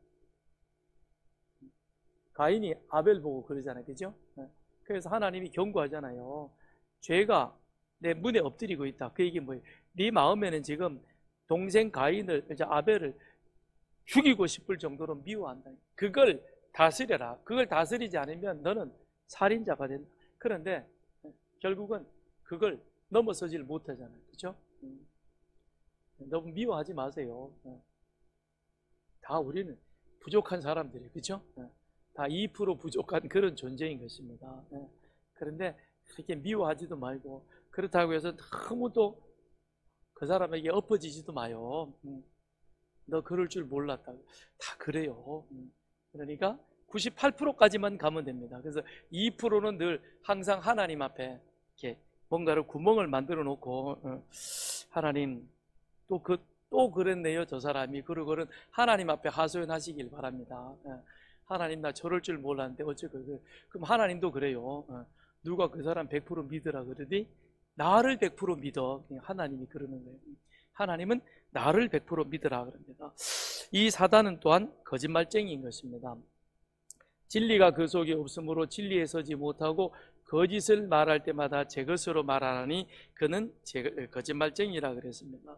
가인이 아벨 보고 그러잖아요. 그죠? 그래서 하나님이 경고하잖아요. 죄가 내 문에 엎드리고 있다. 그 얘기 뭐예요? 네 마음에는 지금 동생 가인을, 아벨을 죽이고 싶을 정도로 미워한다. 그걸 다스려라. 그걸 다스리지 않으면 너는 살인자가 된다. 그런데 결국은 그걸 넘어서질 못하잖아요. 그죠? 너무 미워하지 마세요. 다 우리는 부족한 사람들이에요. 그죠? 다 2% 부족한 그런 존재인 것입니다. 그런데 그렇게 미워하지도 말고, 그렇다고 해서 너무 또 그 사람에게 엎어지지도 마요. 너 그럴 줄 몰랐다. 다 그래요. 그러니까 98%까지만 가면 됩니다. 그래서 2%는 늘 항상 하나님 앞에 이렇게 뭔가를 구멍을 만들어 놓고, 하나님, 또 그랬네요, 저 사람이. 그러고는 하나님 앞에 하소연하시길 바랍니다. 하나님, 나 저럴 줄 몰랐는데 어쩌고. 그럼 하나님도 그래요. 누가 그 사람 100% 믿으라 그러니 나를 100% 믿어. 하나님이 그러는 거예요. 하나님은 나를 100% 믿으라 그럽니다. 이 사단은 또한 거짓말쟁이인 것입니다. 진리가 그 속에 없으므로 진리에 서지 못하고 거짓을 말할 때마다 제 것으로 말하니 그는 거짓말쟁이라 그랬습니다.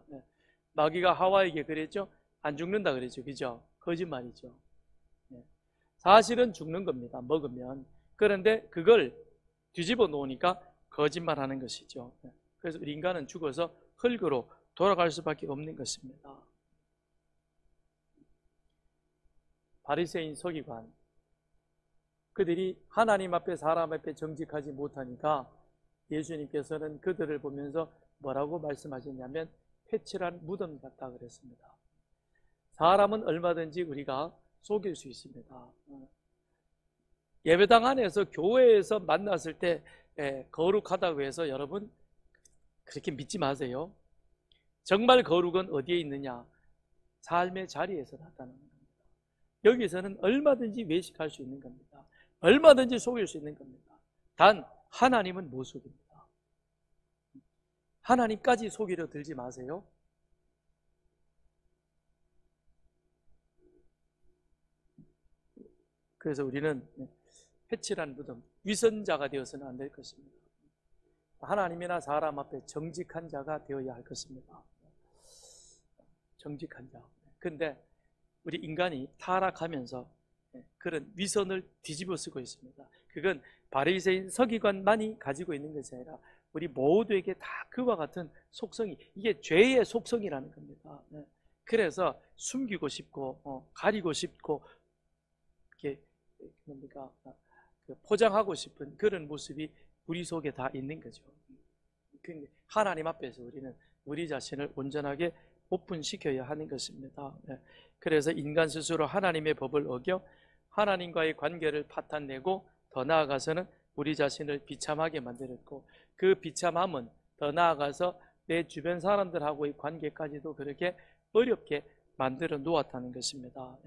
마귀가 하와에게 그랬죠. 안 죽는다 그랬죠. 그죠? 거짓말이죠. 사실은 죽는 겁니다. 먹으면. 그런데 그걸 뒤집어 놓으니까 거짓말하는 것이죠. 그래서 우리 인간은 죽어서 흙으로 돌아갈 수밖에 없는 것입니다. 바리새인 서기관, 그들이 하나님 앞에 사람 앞에 정직하지 못하니까 예수님께서는 그들을 보면서 뭐라고 말씀하셨냐면 회칠한 무덤 같다 그랬습니다. 사람은 얼마든지 우리가 속일 수 있습니다. 예배당 안에서 교회에서 만났을 때 거룩하다고 해서 여러분 그렇게 믿지 마세요. 정말 거룩은 어디에 있느냐? 삶의 자리에서 나타나는 겁니다. 여기서는 얼마든지 외식할 수 있는 겁니다. 얼마든지 속일 수 있는 겁니다. 단 하나님은 못 속입니다. 하나님까지 속이려 들지 마세요. 그래서 우리는 회칠한 무덤, 위선자가 되어서는 안 될 것입니다. 하나님이나 사람 앞에 정직한 자가 되어야 할 것입니다. 정직한 자. 근데 우리 인간이 타락하면서 그런 위선을 뒤집어 쓰고 있습니다. 그건 바리새인 서기관만이 가지고 있는 것이 아니라 우리 모두에게 다 그와 같은 속성이, 이게 죄의 속성이라는 겁니다. 그래서 숨기고 싶고 가리고 싶고 이렇게 뭡니까? 포장하고 싶은 그런 모습이 우리 속에 다 있는 거죠. 하나님 앞에서 우리는 우리 자신을 온전하게 오픈시켜야 하는 것입니다. 그래서 인간 스스로 하나님의 법을 어겨 하나님과의 관계를 파탄내고 더 나아가서는 우리 자신을 비참하게 만들었고, 그 비참함은 더 나아가서 내 주변 사람들하고의 관계까지도 그렇게 어렵게 만들어 놓았다는 것입니다.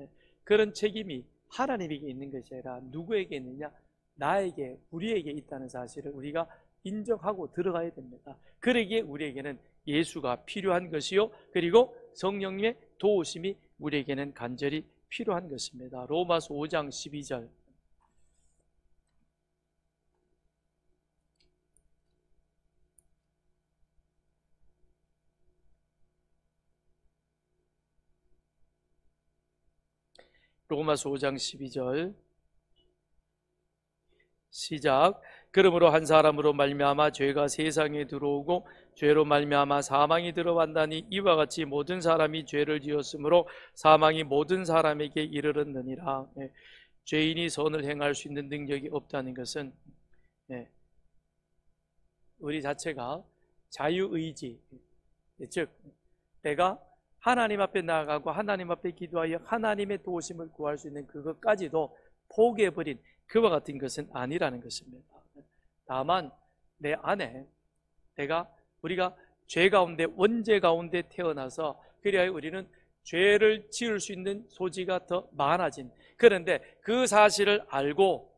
그런 책임이 하나님에게 있는 것이 아니라 누구에게 있느냐? 나에게, 우리에게 있다는 사실을 우리가 인정하고 들어가야 됩니다. 그러기에 우리에게는 예수가 필요한 것이요, 그리고 성령님의 도우심이 우리에게는 간절히 필요한 것입니다. 로마서 5장 12절. 로마서 5장 12절 시작. 그러므로 한 사람으로 말미암아 죄가 세상에 들어오고 죄로 말미암아 사망이 들어왔나니 이와 같이 모든 사람이 죄를 지었으므로 사망이 모든 사람에게 이르렀느니라. 죄인이 선을 행할 수 있는 능력이 없다는 것은 우리 자체가 자유의지, 즉 내가 하나님 앞에 나아가고 하나님 앞에 기도하여 하나님의 도우심을 구할 수 있는 그것까지도 포기해버린 그와 같은 것은 아니라는 것입니다. 다만 내 안에 우리가 죄 가운데, 원죄 가운데 태어나서 그래야 우리는 죄를 지을 수 있는 소지가 더 많아진, 그런데 그 사실을 알고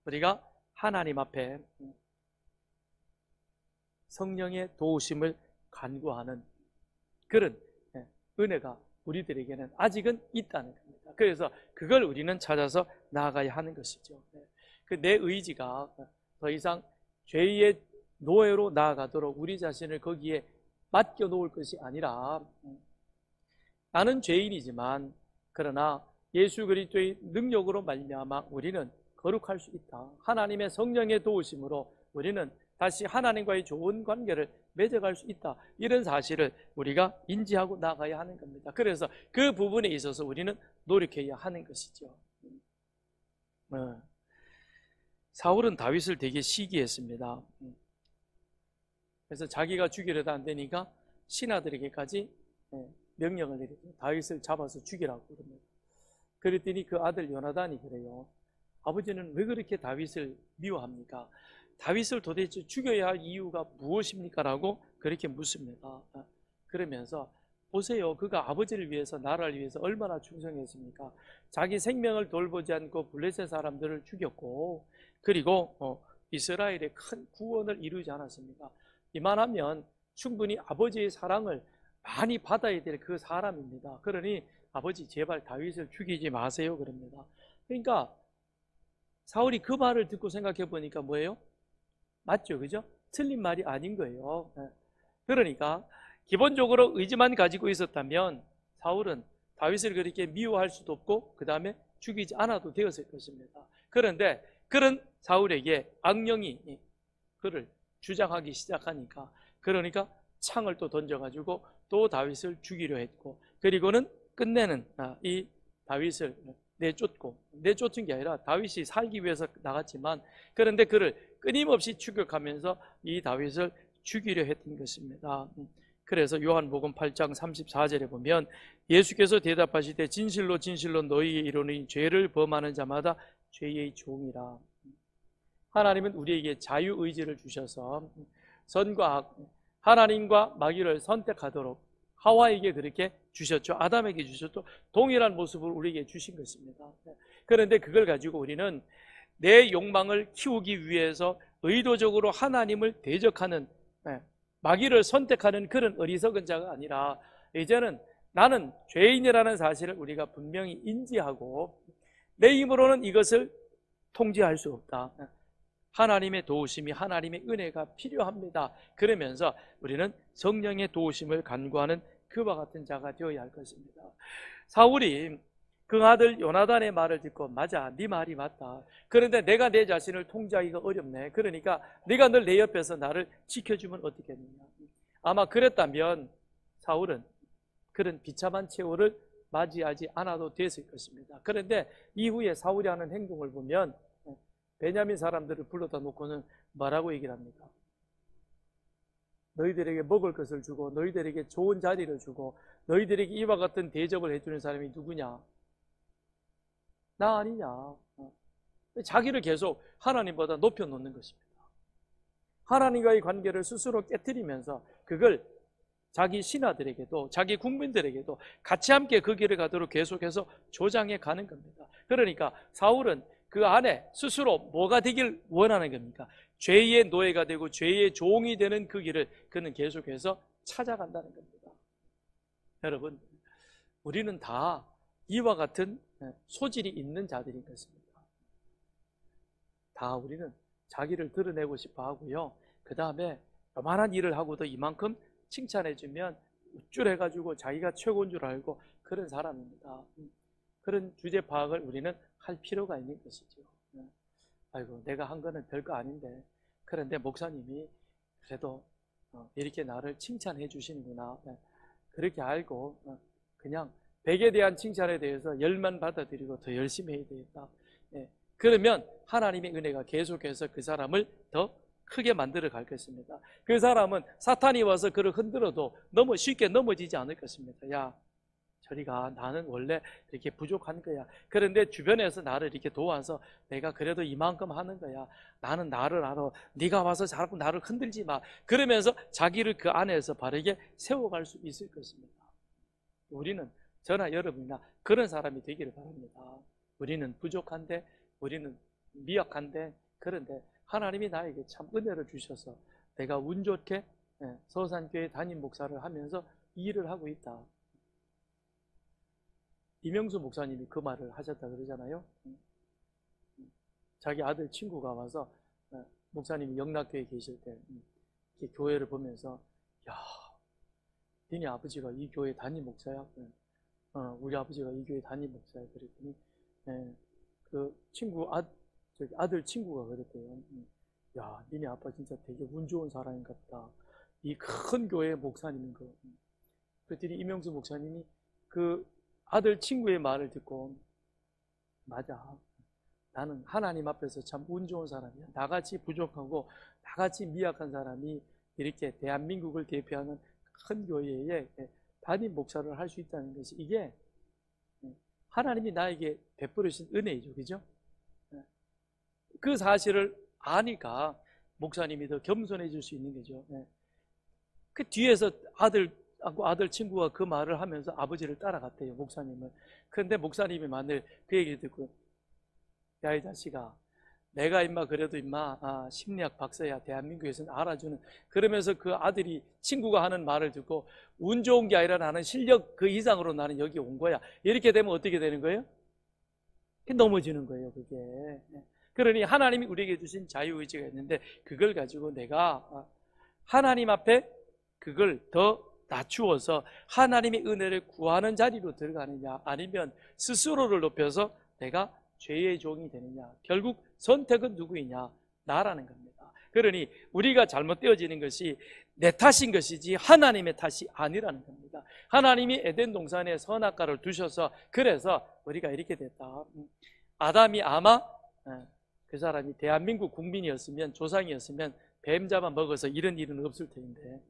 우리가 하나님 앞에 성령의 도우심을 간구하는 그런 은혜가 우리들에게는 아직은 있다는 겁니다. 그래서 그걸 우리는 찾아서 나아가야 하는 것이죠. 내 의지가 더 이상 죄의 노예로 나아가도록 우리 자신을 거기에 맡겨 놓을 것이 아니라, 나는 죄인이지만 그러나 예수 그리스도의 능력으로 말미암아 우리는 거룩할 수 있다. 하나님의 성령의 도우심으로 우리는 다시 하나님과의 좋은 관계를 맺어갈 수 있다. 이런 사실을 우리가 인지하고 나가야 하는 겁니다. 그래서 그 부분에 있어서 우리는 노력해야 하는 것이죠. 사울은 다윗을 되게 시기했습니다. 그래서 자기가 죽이려도 안 되니까 신하들에게까지 명령을 내리고 다윗을 잡아서 죽이라고 그럽니다. 그랬더니 그 아들 요나단이 그래요. 아버지는 왜 그렇게 다윗을 미워합니까? 다윗을 도대체 죽여야 할 이유가 무엇입니까? 라고 그렇게 묻습니다. 그러면서 보세요. 그가 아버지를 위해서, 나라를 위해서 얼마나 충성했습니까? 자기 생명을 돌보지 않고 블레셋 사람들을 죽였고, 그리고 이스라엘의 큰 구원을 이루지 않았습니까? 이만하면 충분히 아버지의 사랑을 많이 받아야 될 그 사람입니다. 그러니 아버지 제발 다윗을 죽이지 마세요 그럽니다. 그러니까 사울이 그 말을 듣고 생각해 보니까 뭐예요? 맞죠, 그죠? 틀린 말이 아닌 거예요. 그러니까 기본적으로 의지만 가지고 있었다면 사울은 다윗을 그렇게 미워할 수도 없고 그 다음에 죽이지 않아도 되었을 것입니다. 그런데 그런 사울에게 악령이 그를 주장하기 시작하니까, 그러니까 창을 또 던져가지고 또 다윗을 죽이려 했고, 그리고는 끝내는 이 다윗을 내쫓은 게 아니라 다윗이 살기 위해서 나갔지만, 그런데 그를 끊임없이 추격하면서 이 다윗을 죽이려 했던 것입니다. 그래서 요한복음 8장 34절에 보면 예수께서 대답하시되 진실로 진실로 너희에게 이르노니 죄를 범하는 자마다 죄의 종이라. 하나님은 우리에게 자유의지를 주셔서 선과 악, 하나님과 마귀를 선택하도록 하와에게 그렇게 주셨죠. 아담에게 주셨죠. 동일한 모습을 우리에게 주신 것입니다. 그런데 그걸 가지고 우리는 내 욕망을 키우기 위해서 의도적으로 하나님을 대적하는, 마귀를 선택하는 그런 어리석은 자가 아니라, 이제는 나는 죄인이라는 사실을 우리가 분명히 인지하고 내 힘으로는 이것을 통제할 수 없다. 하나님의 도우심이, 하나님의 은혜가 필요합니다. 그러면서 우리는 성령의 도우심을 간구하는 그와 같은 자가 되어야 할 것입니다. 사울이 그 아들 요나단의 말을 듣고 맞아, 네 말이 맞다. 그런데 내가 내 자신을 통제하기가 어렵네. 그러니까 네가 늘 내 옆에서 나를 지켜주면 어떻겠느냐. 아마 그랬다면 사울은 그런 비참한 최후를 맞이하지 않아도 됐을 것입니다. 그런데 이후에 사울이 하는 행동을 보면 베냐민 사람들을 불러다 놓고는 뭐라고 얘기를 합니까? 너희들에게 먹을 것을 주고 너희들에게 좋은 자리를 주고 너희들에게 이와 같은 대접을 해주는 사람이 누구냐? 나 아니냐? 자기를 계속 하나님보다 높여놓는 것입니다. 하나님과의 관계를 스스로 깨뜨리면서 그걸 자기 신하들에게도 자기 국민들에게도 같이 함께 그 길을 가도록 계속해서 조장해 가는 겁니다. 그러니까 사울은 그 안에 스스로 뭐가 되길 원하는 겁니까? 죄의 노예가 되고 죄의 종이 되는 그 길을 그는 계속해서 찾아간다는 겁니다. 여러분, 우리는 다 이와 같은 소질이 있는 자들인 것입니다. 다 우리는 자기를 드러내고 싶어 하고요. 그 다음에 요만한 일을 하고도 이만큼 칭찬해주면 우쭐해가지고 자기가 최고인 줄 알고 그런 사람입니다. 그런 주제 파악을 우리는 할 필요가 있는 것이죠. 아이고, 내가 한 거는 별거 아닌데, 그런데 목사님이 그래도 이렇게 나를 칭찬해 주시는구나. 그렇게 알고 그냥 100에 대한 칭찬에 대해서 10만 받아들이고 더 열심히 해야 되겠다. 그러면 하나님의 은혜가 계속해서 그 사람을 더 크게 만들어 갈 것입니다. 그 사람은 사탄이 와서 그를 흔들어도 쉽게 넘어지지 않을 것입니다. 야, 저리가, 나는 원래 이렇게 부족한 거야. 그런데 주변에서 나를 이렇게 도와서 내가 그래도 이만큼 하는 거야. 나는 나를 알아. 네가 와서 자꾸 나를 흔들지 마. 그러면서 자기를 그 안에서 바르게 세워갈 수 있을 것입니다. 우리는, 저나 여러분이나 그런 사람이 되기를 바랍니다. 우리는 부족한데, 우리는 미약한데, 그런데 하나님이 나에게 참 은혜를 주셔서 내가 운 좋게 서산교회 담임 목사를 하면서 일을 하고 있다. 이명수 목사님이 그 말을 하셨다 그러잖아요. 자기 아들 친구가 와서 목사님이 영락교회에 계실 때 교회를 보면서, 야, 니네 아버지가 이 교회 담임 목사야? 우리 아버지가 이 교회 담임 목사야. 그랬더니 그 친구 아들 친구가 그랬대요. 야, 니네 아빠 진짜 되게 운 좋은 사람인 것 같다. 이 큰 교회 목사님인 거. 그랬더니 이명수 목사님이 그 아들 친구의 말을 듣고, 맞아, 나는 하나님 앞에서 참 운 좋은 사람이야. 나같이 부족하고 나같이 미약한 사람이 이렇게 대한민국을 대표하는 큰 교회에 담임 목사를 할 수 있다는 것이, 이게 하나님이 나에게 베풀으신 은혜이죠. 그죠? 그 사실을 아니까 목사님이 더 겸손해질 수 있는 거죠. 그 뒤에서 아들 친구가 그 말을 하면서 아버지를 따라갔대요, 목사님을. 그런데 목사님이 만일 그 얘기를 듣고, 야, 이 자식아, 내가 임마 그래도 임마 심리학 박사야, 대한민국에서는 알아주는, 그러면서 그 아들이 친구가 하는 말을 듣고 운 좋은 게 아니라 나는 실력 그 이상으로 나는 여기 온 거야, 이렇게 되면 어떻게 되는 거예요? 넘어지는 거예요, 그게. 그러니 하나님이 우리에게 주신 자유의지가 있는데 그걸 가지고 내가 하나님 앞에 그걸 더 낮추어서 하나님의 은혜를 구하는 자리로 들어가느냐, 아니면 스스로를 높여서 내가 죄의 종이 되느냐. 결국 선택은 누구이냐? 나라는 겁니다. 그러니 우리가 잘못되어지는 것이 내 탓인 것이지 하나님의 탓이 아니라는 겁니다. 하나님이 에덴 동산에 선악과를 두셔서 그래서 우리가 이렇게 됐다. 아담이 아마 그 사람이 대한민국 국민이었으면, 조상이었으면 뱀 잡아 먹어서 이런 일은 없을 텐데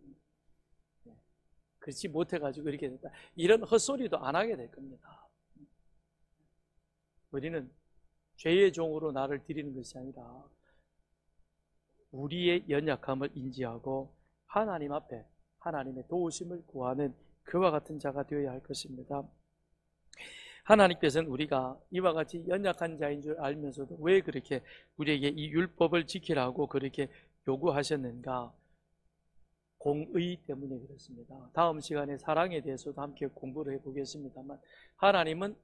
그렇지 못해가지고 이렇게 됐다, 이런 헛소리도 안 하게 될 겁니다. 우리는 죄의 종으로 나를 드리는 것이 아니라 우리의 연약함을 인지하고 하나님 앞에 하나님의 도우심을 구하는 그와 같은 자가 되어야 할 것입니다. 하나님께서는 우리가 이와 같이 연약한 자인 줄 알면서도 왜 그렇게 우리에게 이 율법을 지키라고 그렇게 요구하셨는가? 공의 때문에 그렇습니다. 다음 시간에 사랑에 대해서도 함께 공부를 해보겠습니다만, 하나님은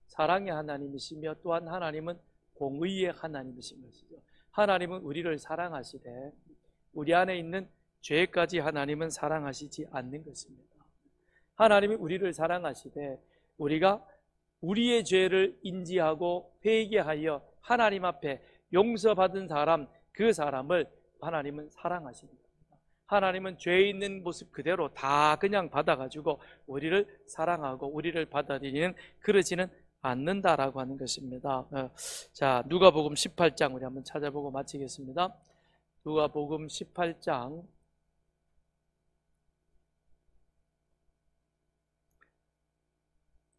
사랑의 하나님이시며 또한 하나님은 공의의 하나님이신 것이죠. 하나님은 우리를 사랑하시되 우리 안에 있는 죄까지 하나님은 사랑하시지 않는 것입니다. 하나님이 우리를 사랑하시되 우리가 우리의 죄를 인지하고 회개하여 하나님 앞에 용서받은 사람, 그 사람을 하나님은 사랑하십니다. 하나님은 죄 있는 모습 그대로 다 그냥 받아가지고 우리를 사랑하고 우리를 받아들이는, 그러지는 않는다라고 하는 것입니다. 자, 누가복음 18장 우리 한번 찾아보고 마치겠습니다. 누가복음 18장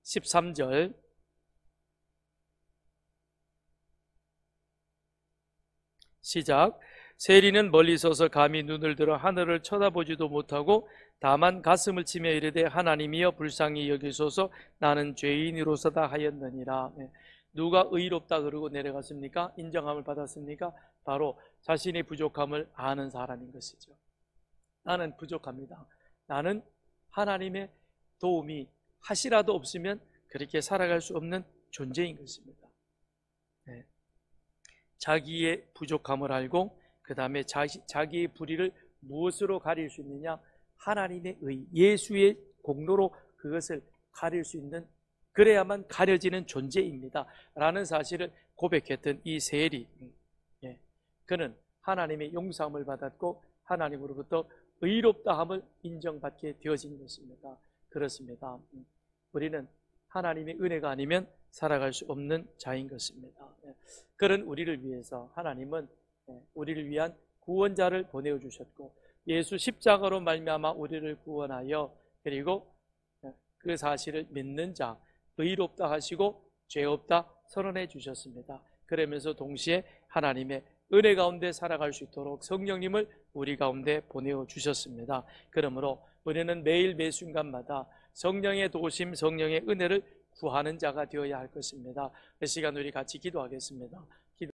13절 시작. 세리는 멀리 서서 감히 눈을 들어 하늘을 쳐다보지도 못하고 다만 가슴을 치며 이르되 하나님이여 불쌍히 여기소서 나는 죄인이로서다 하였느니라. 누가 의롭다 그러고 내려갔습니까? 인정함을 받았습니까? 바로 자신의 부족함을 아는 사람인 것이죠. 나는 부족합니다. 나는 하나님의 도움이 하시라도 없으면 그렇게 살아갈 수 없는 존재인 것입니다. 자기의 부족함을 알고 그 다음에 자기의 불의를 무엇으로 가릴 수 있느냐? 하나님의 의, 예수의 공로로 그것을 가릴 수 있는, 그래야만 가려지는 존재입니다 라는 사실을 고백했던 이 세리, 그는 하나님의 용서함을 받았고 하나님으로부터 의롭다함을 인정받게 되어진 것입니다. 그렇습니다. 우리는 하나님의 은혜가 아니면 살아갈 수 없는 자인 것입니다. 그런 우리를 위해서 하나님은 우리를 위한 구원자를 보내주셨고 예수 십자가로 말미암아 우리를 구원하여, 그리고 그 사실을 믿는 자 의롭다 하시고 죄 없다 선언해 주셨습니다. 그러면서 동시에 하나님의 은혜 가운데 살아갈 수 있도록 성령님을 우리 가운데 보내어 주셨습니다. 그러므로 우리는 매일 매 순간마다 성령의 도우심, 성령의 은혜를 구하는 자가 되어야 할 것입니다. 이 시간 우리 같이 기도하겠습니다.